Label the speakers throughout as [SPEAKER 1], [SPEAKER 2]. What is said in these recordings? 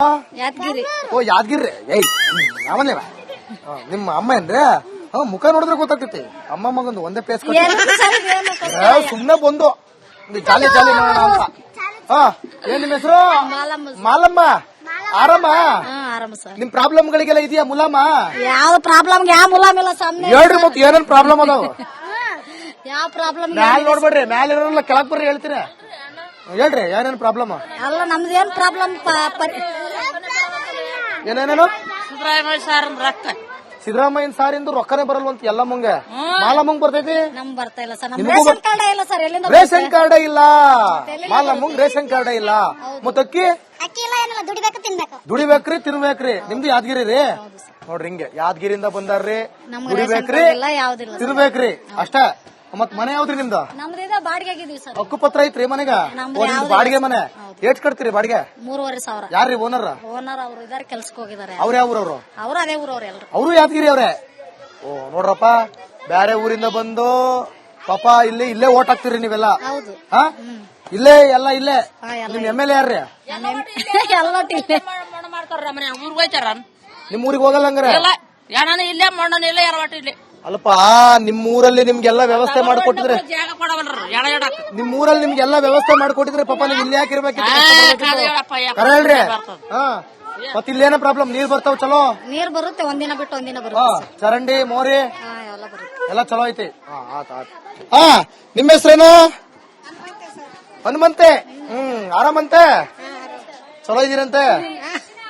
[SPEAKER 1] ಯಾದಗಿರಿ.
[SPEAKER 2] ಓ ಯಾದಗಿರಿ. ಯಾವನೇವ ನಿಮ್ಮ ಅಮ್ಮ ಏನ್ರಿ? ಮುಖ ನೋಡಿದ್ರೆ ಗೊತ್ತಾಗ್ತೈತಿ. ಅಮ್ಮ ಮಗಂದು ಒಂದೇ ಪೇಸ್ ಸುಮ್ನೆ ಬಂದು ಜಾಲಿ ಜಾಲಿ ಮಾಡೋಣ ಅಂತ. ಏನ್ ನಿಮ್ಮ ಹೆಸರು? ಮಾಲಮ್ಮ. ಆರಾಮ? ನಿಮ್ ಪ್ರಾಬ್ಲಮ್ ಗಳಿಗೆಲ್ಲ ಇದೆಯಾ ಮುಲಾಮ?
[SPEAKER 1] ಯಾವ ಪ್ರಾಬ್ಲಮ್ ಯಾವ ಮುಲಾಮ್ ಇಲ್ಲ.
[SPEAKER 2] ಹೇಳ್ರಿ ಮತ್ತೆ ಏನೇನ್ ಪ್ರಾಬ್ಲಮ್ ಅದಾವ?
[SPEAKER 1] ಯಾವ ಪ್ರಾಬ್ಲಮ್
[SPEAKER 2] ಮ್ಯಾಲ ನೋಡ್ಬೇಡ್ರಿ, ಮ್ಯಾಲ ಇರೋಲ್ಲ ಕೆಳಗ್ ಬರ್ರಿ ಹೇಳ್ತೀರಾ. ಹೇಳ್ರಿ ಏನೇನ್ ಪ್ರಾಬ್ಲಮ್?
[SPEAKER 1] ಅಲ್ಲ ನಮ್ದೇನ್ ಪ್ರಾಬ್ಲಮ್?
[SPEAKER 2] ಏನೇನೇನು?
[SPEAKER 1] ರೊಕ್ಕ
[SPEAKER 2] ಸಿದ್ದರಾಮಯ್ಯನ ಸಾರಿಂದು ರೊಕ್ಕನೇ ಬರಲ್ವಂತ ಎಲ್ಲ ಮುಂಗೆ. ಮಾಲಮ್ಮಂಗ್ ಬರ್ತೈತಿ,
[SPEAKER 1] ನಮ್ ಬರ್ತಾ ಇಲ್ಲ ಸರ್. ರೇಷನ್ ಕಾರ್ಡ್ ಇಲ್ಲ ಸರ್. ಎಲ್ಲಿಂದ
[SPEAKER 2] ರೇಷನ್ ಕಾರ್ಡ್ ಇಲ್ಲ. ಮಾಲಮ್ಮಂಗ್ ರೇಷನ್ ಕಾರ್ಡ್ ಇಲ್ಲ. ಮತ್ತ ಅಕ್ಕಿ ದುಡಿಬೇಕ್ರಿ ತಿನ್ಬೇಕ್ರಿ. ನಿಮ್ದು ಯಾದಗಿರಿ ರೀ? ನೋಡ್ರಿ ಹಿಂಗೆ ಯಾದಗಿರಿಯಿಂದ ಬಂದಾರ್ರಿ. ದುಡಿಬೇಕ್ರಿ ತಿನ್ಬೇಕ್ರಿ ಅಷ್ಟ. ಮತ್ ಮನೆ ಯಾವ್ದ್ರಿ ನಿಮ್ದು?
[SPEAKER 1] ನಮ್ದು ಬಾಡಿಗೆ ಆಗಿದೀವಿ ಸರ್.
[SPEAKER 2] ಹಕ್ಕುಪತ್ರ ಐತ್ರಿ ಮನೆಗ? ಬಾಡಿಗೆ ಮನೆ ಎಷ್ಟ್ ಕಟ್ತೀರಿ ಬಾಡಿಗೆ?
[SPEAKER 1] 3,500.
[SPEAKER 2] ಯಾರ್ರಿ ಓನರ್?
[SPEAKER 1] ಓನರ್ ಅವ್ರು ಇದಾರೆ, ಕೆಲ್ಸಕ್ಕೆ ಹೋಗಿದ್ದಾರೆ.
[SPEAKER 2] ಅವ್ರ ಯಾವ ಊರವ್ರು?
[SPEAKER 1] ಅವ್ರು ಅದೇ ಊರವ್ರು ಎಲ್ರು.
[SPEAKER 2] ಅವರು ಯಾದಗಿರಿ ಅವ್ರೆ. ಓ ನೋಡ್ರಪ್ಪ, ಬ್ಯಾರೆ ಊರಿಂದ ಬಂದು ಪಾಪ ಇಲ್ಲೇ ಓಟ್ ಹಾಕ್ತಿರಿ ನೀವೆಲ್ಲ.
[SPEAKER 1] ಹೌದು.
[SPEAKER 2] ಇಲ್ಲೇ ಎಲ್ಲ ಇಲ್ಲೇ. ನಿಮ್ MLA ಯಾರ್ರಿ? ನಿಮ್ ಊರಿಗೆ ಹೋಗಲ್ಲ ಹಂಗಾರೆ?
[SPEAKER 3] ಇಲ್ಲೇ ಮಣ್ಣನ ಇಲ್ಲ ಎರವಟ ಇಲ್ಲಿ.
[SPEAKER 2] ಅಲ್ಪ ನಿಮ್ ಊರಲ್ಲಿ ನಿಮ್ಗೆಲ್ಲ ವ್ಯವಸ್ಥೆ ಮಾಡ್ಕೊಟ್ಟಿದ್ರೆ, ನಿಮ್ ಊರಲ್ಲಿ ನಿಮ್ಗೆಲ್ಲ ವ್ಯವಸ್ಥೆ ಮಾಡ್ಕೊಟ್ಟಿದ್ರೆ ಪಾಪ ನೀವ್ ಇಲ್ಲಿ ಯಾಕಿರ್ಬೇಕಿತ್ತು? ಕರೆ ಹೇಳ್ರಿ. ಮತ್ ಇಲ್ಲೇನ ಪ್ರಾಬ್ಲಮ್? ನೀರ್ ಬರ್ತಾವ ಚಲೋ?
[SPEAKER 1] ನೀರ್ ಬರುತ್ತೆ, ಒಂದಿನ ಬಿಟ್ಟು ಒಂದಿನ ಬರುತ್ತೆ.
[SPEAKER 2] ಚರಂಡಿ ಮೋರಿ
[SPEAKER 1] ಎಲ್ಲ ಬರುತ್ತೆ,
[SPEAKER 2] ಎಲ್ಲ ಚಲೋ ಐತಿ. ನಿಮ್ಮ ಹೆಸರೇನು? ಹನುಮಂತೆ. ಆರಾಮಂತೆ? ಚಲೋ ಇದೀರಂತೆ?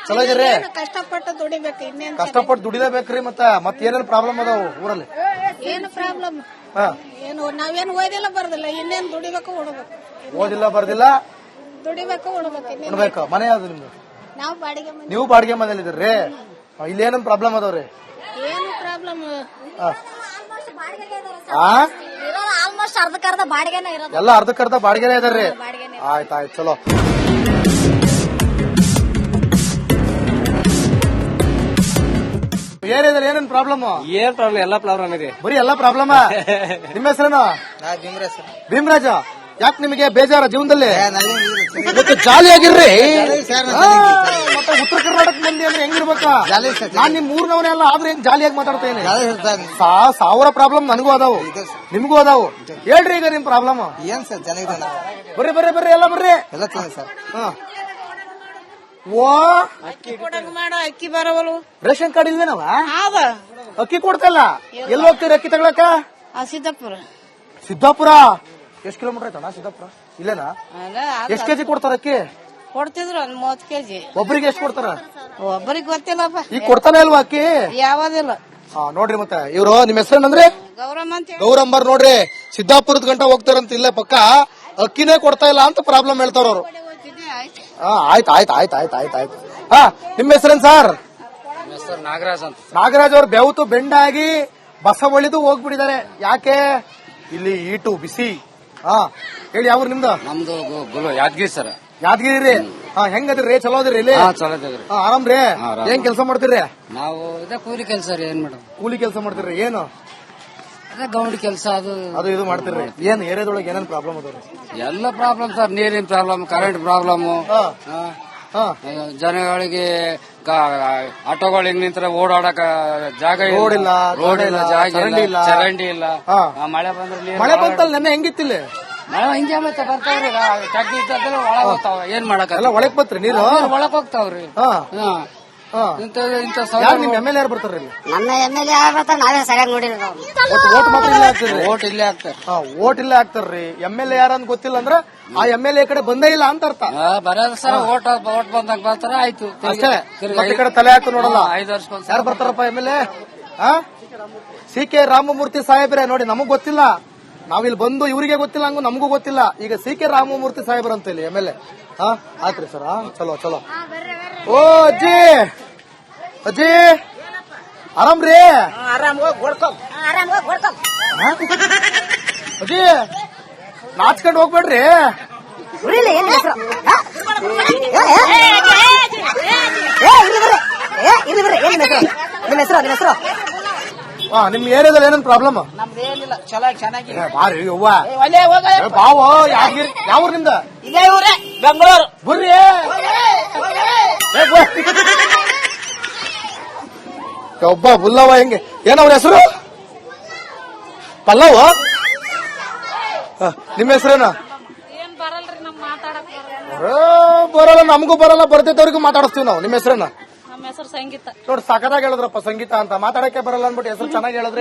[SPEAKER 2] ಚಲೋ ಇದೀರಿ?
[SPEAKER 1] ಕಷ್ಟಪಟ್ಟು ದುಡಿಬೇಕು.
[SPEAKER 2] ಕಷ್ಟಪಟ್ಟು ದುಡಿಲೇಬೇಕ್ರಿ. ಮತ್ತ ಏನೇನ್ ಪ್ರಾಬ್ಲಮ್ ಅದಾವ ಊರಲ್ಲಿ?
[SPEAKER 1] ಏನು ಪ್ರಾಬ್ಲಮ್? ಏನು ನಾವೇನು ಓದಿಲ್ಲ ಬರ್ದಿಲ್ಲ, ಇನ್ನೇನ್ ದುಡಿಬೇಕು ಉಡ್ಬೇಕು.
[SPEAKER 2] ಓದಿಲ್ಲ ಬರ್ದಿಲ್ಲ
[SPEAKER 1] ದುಡಿಬೇಕು
[SPEAKER 2] ಉಡ್ಬೇಕು. ಮನೆ ಯಾವ್ದು ನಿಮ್ದು?
[SPEAKER 1] ನಾವು ಬಾಡಿಗೆ ಮನೆ.
[SPEAKER 2] ನೀವು ಬಾಡಿಗೆ ಮನೇಲಿ ಇದ್ರಿ? ಇಲ್ಲಿ ಏನೇನ್ ಪ್ರಾಬ್ಲಮ್ ಅದಾವ್ರಿ?
[SPEAKER 1] ಏನು ಪ್ರಾಬ್ಲಮ್? ಆಲ್ಮೋಸ್ಟ್ ಅರ್ಧಕ್ಕರ್ಧ ಬಾಡಿಗೆನೇ ಇರೋದು.
[SPEAKER 2] ಎಲ್ಲ ಅರ್ಧಕ್ಕರ್ಧ ಬಾಡಿಗೆನೇ ಇದಾರ್ರಿ? ಆಯ್ತಾಯ್ತು ಚಲೋ. ಏರಿಯಾದಲ್ಲಿ ಏನೇನ್ ಪ್ರಾಬ್ಲಮ್?
[SPEAKER 4] ಏನ್ ಪ್ರಾಬ್ಲಮ್? ಎಲ್ಲಾ ಪ್ರಾಬ್ಲಮ್ ಇದೆ.
[SPEAKER 2] ಬರೀ ಎಲ್ಲಾ ಪ್ರಾಬ್ಲಮ್. ನಿಮ್ಮ ಹೆಸರೇನು? ಭೀಮರಾಜ. ಯಾಕೆ ನಿಮಗೆ ಬೇಜಾರ ಜೀವನದಲ್ಲಿ? ಜಾಲಿ ಆಗಿರ್ರಿ. ಮತ್ತೆ ಉತ್ತರ ಕರ್ನಾಟಕ ಮಂದಿ ಅಂದ್ರೆ ಹೆಂಗಿರ್ಬೇಕಾ? ನಾನ್ ನಿಮ್ ಊರ್ನವನೇ ಅಲ್ಲ, ಆದ್ರೆ ಹೆಂಗ್ ಜಾಲಿಯಾಗಿ ಮಾತಾಡ್ತೇನೆ. ಸಾವಿರ ಪ್ರಾಬ್ಲಮ್ ನನಗೂ ಅದಾವು, ನಿಮ್ಗೂ ಅದಾವು. ಹೇಳ್ರಿ ಈಗ ನಿಮ್ ಪ್ರಾಬ್ಲಮ್
[SPEAKER 4] ಏನ್ ಸರ್? ಚೆನ್ನಾಗಿದೆ.
[SPEAKER 2] ಬರ್ರಿ ಬರ್ರಿ ಬರ್ರಿ ಎಲ್ಲ ಬರ್ರಿ.
[SPEAKER 4] ಎಲ್ಲ ಚೆನ್ನಾಗಿ ಸರ್.
[SPEAKER 2] ಓ
[SPEAKER 3] ಅಕ್ಕಿ ಬರವಲು.
[SPEAKER 2] Ration card ಇಲ್ವೇನವ? ಅಕ್ಕಿ ಕೊಡ್ತಾ ಇಲ್ಲ. ಎಲ್ಲಿ ಹೋಗ್ತೀರಿ ಅಕ್ಕಿ ತಗೊಳಕ?
[SPEAKER 3] ಸಿದ್ದಾಪುರ.
[SPEAKER 2] ಸಿದ್ದಾಪುರ ಎಷ್ಟ್ ಕಿಲೋಮೀಟರ್ ಐತಣ್ಣ ಸಿದ್ದಾಪುರ? ಇಲ್ಲೇನಾ? ಎಷ್ಟ್ ಕೆಜಿ ಕೊಡ್ತಾರ ಅಕ್ಕಿ?
[SPEAKER 3] ಕೊಡ್ತಿದ್ರು 30 kg.
[SPEAKER 2] ಒಬ್ಬರಿಗೆ ಎಷ್ಟ್ ಕೊಡ್ತಾರ?
[SPEAKER 3] ಒಬ್ಬರಿಗೆ ಗೊತ್ತಿಲ್ಲಪ್ಪ.
[SPEAKER 2] ಈಗ ಕೊಡ್ತಾನೆ ಅಲ್ವಾ ಅಕ್ಕಿ?
[SPEAKER 3] ಯಾವದಿಲ್ಲ.
[SPEAKER 2] ನೋಡ್ರಿ ಮತ್ತೆ ಇವ್ರು ನಿಮ್ ಹೆಸರೇನಂದ್ರೆ?
[SPEAKER 3] ಗೌರಮ್ಮ ಅಂತ.
[SPEAKER 2] ಗೌರಮ್ಮರ್ ನೋಡ್ರಿ, ಸಿದ್ದಾಪುರದ ಗಂಟ ಹೋಗ್ತಾರಂತ ಇಲ್ಲೇ ಪಕ್ಕ. ಅಕ್ಕಿನೇ ಕೊಡ್ತಾ ಇಲ್ಲ ಅಂತ ಪ್ರಾಬ್ಲಮ್ ಹೇಳ್ತಾರ ಅವ್ರು. ಆಯ್ತು ಆಯ್ತು ಆಯ್ತು ಆಯ್ತು ಆಯ್ತು ಆಯ್ತು. ನಿಮ್ ಹೆಸರೇನ್ ಸರ್?
[SPEAKER 4] ನಾಗರಾಜ್ ಅಂತ.
[SPEAKER 2] ನಾಗರಾಜ್ ಅವ್ರು ಬೆವತು ಬೆಂಡಾಗಿ ಬಸ ಒಳಿದು ಹೋಗ್ಬಿಟ್ಟಿದ್ದಾರೆ. ಯಾಕೆ? ಇಲ್ಲಿ ಈಟು ಬಿಸಿ. ಹೇಳಿ ಯಾವ ನಿಮ್ದು?
[SPEAKER 4] ನಮ್ದು ಯಾದಗಿರಿ ಸರ್.
[SPEAKER 2] ಯಾದಗಿರಿ ರೀ? ಹೆಂಗದ್ರಿ? ಚಲೋ ಅದ್ರಿ ಇಲ್ಲಿ?
[SPEAKER 4] ಚಲೋ ಇದ್ದೀವಿ.
[SPEAKER 2] ಆರಾಮ್ರಿ? ಏನ್ ಕೆಲಸ ಮಾಡ್ತೀರಿ?
[SPEAKER 4] ನಾವು ಇದೇ ಕೂಲಿ ಕೆಲಸ ರೀ. ಏನ್ ಮೇಡಮ್?
[SPEAKER 2] ಕೂಲಿ ಕೆಲಸ ಮಾಡ್ತೀರಿ? ಏನು
[SPEAKER 4] ಅದೇ ಗೌಂಡಿ ಕೆಲಸ ಅದು
[SPEAKER 2] ಇದು ಮಾಡ್ತೀರಿ? ಏನ್ ಏರಿಯಾದೊಳಗೆ ಏನೇನ್ ಪ್ರಾಬ್ಲಮ್ ಅದಾವ್ರಿ?
[SPEAKER 4] ಎಲ್ಲ ಪ್ರಾಬ್ಲಮ್ ಸರ್. ನೀರಿನ ಪ್ರಾಬ್ಲಮ್, ಕರೆಂಟ್ ಪ್ರಾಬ್ಲಮ್, ಜನಗಳಿಗೆ ಆಟೋಗಳಿಗೆ ನಿಂತರ ಓಡಾಡಕ ಜಾಗ
[SPEAKER 2] ರೋಡಿಲ್ಲ,
[SPEAKER 4] ರೋಡ್ ಇಲ್ಲ, ಜಾಗ ಇಲ್ಲ, ಚರಂಡಿ ಇಲ್ಲ. ಮಳೆ ಬಂದ್ರೆ
[SPEAKER 2] ಮಳೆ ಬಂತಲ್ಲ ನೆನ್ನೆ ಹೆಂಗಿತ್ತಿಲ್ಲ?
[SPEAKER 4] ಮಳೆ ಹಿಂಗೆ ಮತ್ತೆ ಬರ್ತಾವ್ರಿ. ಚಡ್ಡಿ ಇದ್ದ ಒಳಗ ಹೋಗ್ತಾವ. ಏನ್ ಮಾಡಕ?
[SPEAKER 2] ಎಲ್ಲ ಒಳಗ್ ಬತ್ರಿ ನೀರು?
[SPEAKER 4] ಒಳಗ್ ಹೋಗ್ತಾವ್ರಿ.
[SPEAKER 2] ನಿಮ್ MLA ಯಾರು ಬರ್ತಾರ್ರಿ?
[SPEAKER 1] ನನ್ನ MLA ಯಾರು ಬರ್ತಾರ? ನಾವೇ ಸರಿಯಾಗಿ ನೋಡಿಲ್ಲ.
[SPEAKER 2] ಓಟ್ ಮಾತ್ರ ಇಲ್ಲೇ ಹಾಕ್ತಿರಿ?
[SPEAKER 4] ಓಟ್ ಇಲ್ಲೇ ಹಾಕ್ತಾರ.
[SPEAKER 2] ಓಟ್ ಇಲ್ಲೇ ಹಾಕ್ತಾರ್ರಿ. MLA ಯಾರಂತ ಗೊತ್ತಿಲ್ಲ ಅಂದ್ರ ಆ MLA ಕಡೆ ಬಂದೇ ಇಲ್ಲ ಅಂತ ಅರ್ಥ.
[SPEAKER 4] ಬರೋದು ಸರ್. ಓಟ್ ಬಂದಾಗ ಬರ್ತಾರ, ಆಯ್ತು
[SPEAKER 2] ಅಷ್ಟೇ. ಮತ್ತೆ ಕಡೆ ತಲೆ ಹಾಕಿ ನೋಡಲ್ಲ.
[SPEAKER 4] 5 ವರ್ಷ
[SPEAKER 2] ಯಾರು ಬರ್ತಾರಪ್ಪ MLA? CK ರಾಮಮೂರ್ತಿ ಸಾಹೇಬ್ರೆ. ನೋಡಿ, ನಮಗ್ ಗೊತ್ತಿಲ್ಲ, ನಾವಿಲ್ಲಿ ಬಂದು ಇವ್ರಿಗೆ ಗೊತ್ತಿಲ್ಲ, ಹಂಗು ನಮಗೂ ಗೊತ್ತಿಲ್ಲ. ಈಗ CK ರಾಮಮೂರ್ತಿ ಸಾಹೇಬ್ರ ಅಂತ ಇಲ್ಲಿ MLA. ಆಯ್ತ್ರಿ ಸರ್. ಚಲೋ ಚಲೋ. ಓ ಅಜ್ಜಿ, ಅಜ್ಜಿ ಆರಾಮ್ರಿ? ಅಜ್ಜಿ ನಾಚ್ಕೊಂಡ್ ಹೋಗ್ಬೇಡ್ರಿ.
[SPEAKER 1] ನಿಮ್ಮ ಹೆಸರು?
[SPEAKER 2] ನಿಮ್ ಏರಿಯಾದಲ್ಲಿ ಏನೇನ್ ಪ್ರಾಬ್ಲಮ್?
[SPEAKER 3] ನಮ್ದು ಏನಿಲ್ಲ ಚಲೋ ಚೆನ್ನಾಗಿ
[SPEAKER 2] ಬಾರಿ ಅವ್ವ
[SPEAKER 3] ಒಲೆ ಹೋಗ
[SPEAKER 2] ಬಾವ ಯಾದಗಿರಿ ಯಾವ ನಿಮ್ದ?
[SPEAKER 3] ಇದೇ ಊರೇ ಬೆಂಗಳೂರು.
[SPEAKER 2] ಬರ್ರಿ ಒಬ್ಬ ಬುಲ್ಲವ ಹೆಂಗೆ ಏನವ್ರ ಹೆಸರು? ಪಲ್ಲವ. ನಿಮ್ಮ ಹೆಸರೇನ?
[SPEAKER 1] ಏನ್ ಬರಲ್ರಿ ನಮ್ ಮಾತಾಡಕ್
[SPEAKER 2] ಬರಲ್ಲ, ನಮಗೂ ಬರಲ್ಲ, ಬರ್ತಿದ್ದವ್ರಿಗೂ ಮಾತಾಡಿಸ್ತೀವಿ ನಾವು. ನಿಮ್ಮ ಹೆಸರೇನ?
[SPEAKER 1] ನಮ್ಮ ಹೆಸರು ಸಂಗೀತ.
[SPEAKER 2] ನೋಡಿ ಸಕದಾಗ ಹೇಳಿದ್ರಪ್ಪ ಸಂಗೀತ ಅಂತ. ಮಾತಾಡಕ್ಕೆ ಬರಲ್ಲ ಅನ್ಬಿಟ್ಟು ಹೆಸರು ಚೆನ್ನಾಗಿ ಹೇಳಿದ್ರಿ.